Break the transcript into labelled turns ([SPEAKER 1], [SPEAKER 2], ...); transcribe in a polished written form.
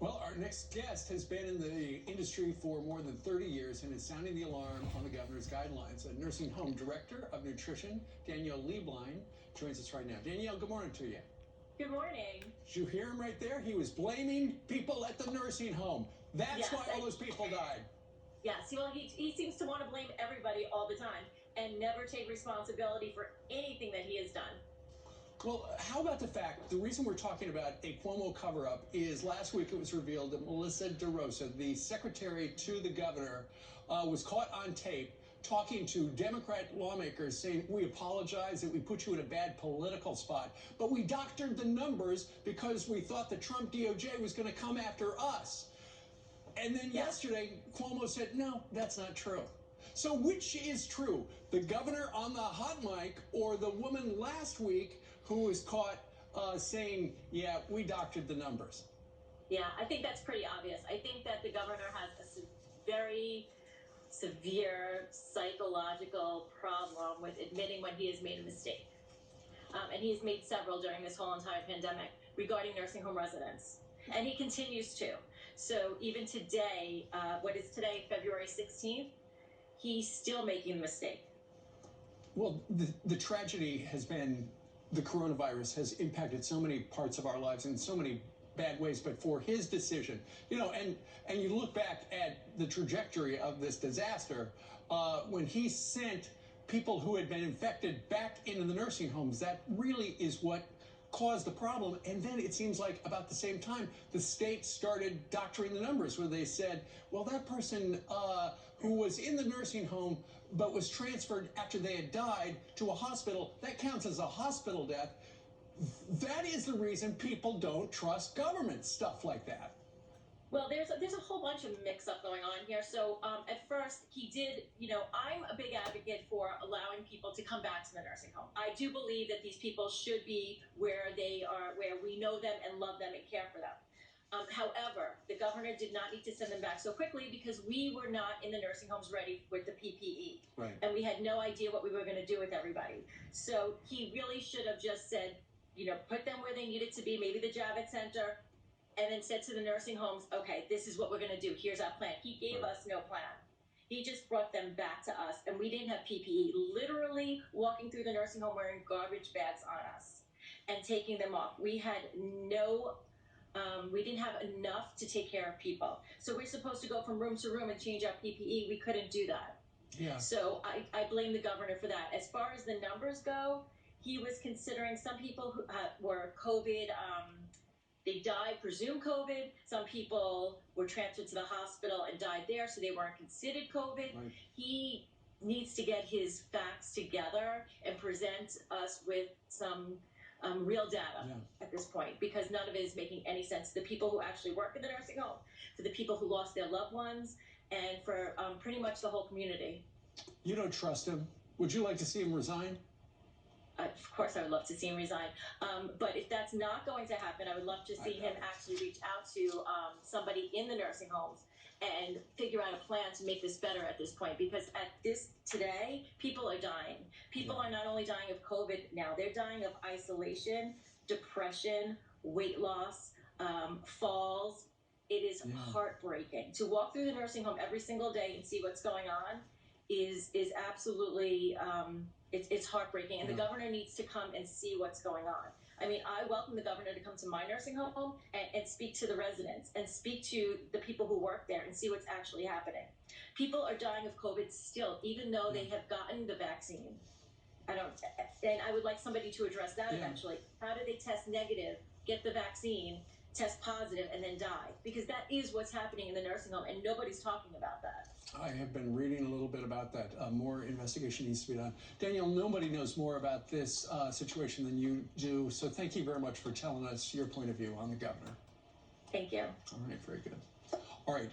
[SPEAKER 1] Well, our next guest has been in the industry for more than 30 years and is sounding the alarm on the governor's guidelines. A nursing home director of nutrition, Danielle joins us right now. Danielle, good morning to you.
[SPEAKER 2] Good morning.
[SPEAKER 1] Did you hear him right there? He was blaming people at the nursing home. That's why all those people died.
[SPEAKER 2] Yes, well, he seems to want to blame everybody all the time and never take responsibility for anything that he has done.
[SPEAKER 1] Well, how about the fact, the reason we're talking about a Cuomo cover-up is last week it was revealed that Melissa DeRosa, the secretary to the governor, was caught on tape talking to Democrat lawmakers saying, we apologize that we put you in a bad political spot, but we doctored the numbers because we thought the Trump DOJ was going to come after us. And then yesterday, Cuomo said, no, that's not true. So which is true? The governor on the hot mic or the woman last week who was caught saying, yeah, we doctored the numbers?
[SPEAKER 2] Yeah, I think that's pretty obvious. I think that the governor has a very severe psychological problem with admitting when he has made a mistake. And he has made several during this whole entire pandemic regarding nursing home residents. And he continues to. So even today, what is today, February 16th, he's still making a mistake.
[SPEAKER 1] Well, the tragedy has been the coronavirus has impacted so many parts of our lives in so many bad ways, but for his decision, you know, and you look back at the trajectory of this disaster, when he sent people who had been infected back into the nursing homes, that really is what caused the problem. And then it seems like about the same time, the state started doctoring the numbers where they said, well, that person who was in the nursing home but was transferred after they had died to a hospital, that counts as a hospital death. That is the reason people don't trust government, stuff like that.
[SPEAKER 2] Well, there's a whole bunch of mix-up going on here. So at first, he did, you know, I'm a big advocate for allowing people to come back to the nursing home. I do believe that these people should be where they are, where we know them and love them and care for them. However, the governor did not need to send them back so quickly because we were not in the nursing homes ready with the PPE.
[SPEAKER 1] Right.
[SPEAKER 2] And we had no idea what we were going to do with everybody. So he really should have just said, you know, put them where they needed to be, maybe the Javits Center, and then said to the nursing homes, okay, this is what we're going to do. Here's our plan. He gave us no plan. He just brought them back to us, and we didn't have PPE. Literally walking through the nursing home wearing garbage bags on us and taking them off. We had we didn't have enough to take care of people. So we're supposed to go from room to room and change our PPE. We couldn't do that.
[SPEAKER 1] Yeah.
[SPEAKER 2] So I blame the governor for that. As far as the numbers go, he was considering some people who were COVID, they died, presumed COVID. Some people were transferred to the hospital and died there, so they weren't considered COVID.
[SPEAKER 1] Right.
[SPEAKER 2] He needs to get his facts together and present us with some real data at this point, because none of it is making any sense to the people who actually work in the nursing home, for the people who lost their loved ones, and for pretty much the whole community.
[SPEAKER 1] You don't trust him. Would you like to see him resign?
[SPEAKER 2] Of course, I would love to see him resign. But if that's not going to happen, I would love to see him actually reach out to somebody in the nursing homes and figure out a plan to make this better at this point. Because today, people are dying. People are not only dying of COVID now, they're dying of isolation, depression, weight loss, falls. It is heartbreaking. To walk through the nursing home every single day and see what's going on is absolutely... It's heartbreaking, and the governor needs to come and see what's going on. I mean, I welcome the governor to come to my nursing home and speak to the residents and speak to the people who work there and see what's actually happening. People are dying of COVID still, even though they have gotten the vaccine. And I would like somebody to address that eventually. How do they test negative, get the vaccine, test positive, and then die? Because that is what's happening in the nursing home, and nobody's talking about that.
[SPEAKER 1] I have been reading a little bit about that. More investigation needs to be done. Danielle, nobody knows more about this situation than you do, so thank you very much for telling us your point of view on the governor.
[SPEAKER 2] Thank you.
[SPEAKER 1] All right, very good. All right,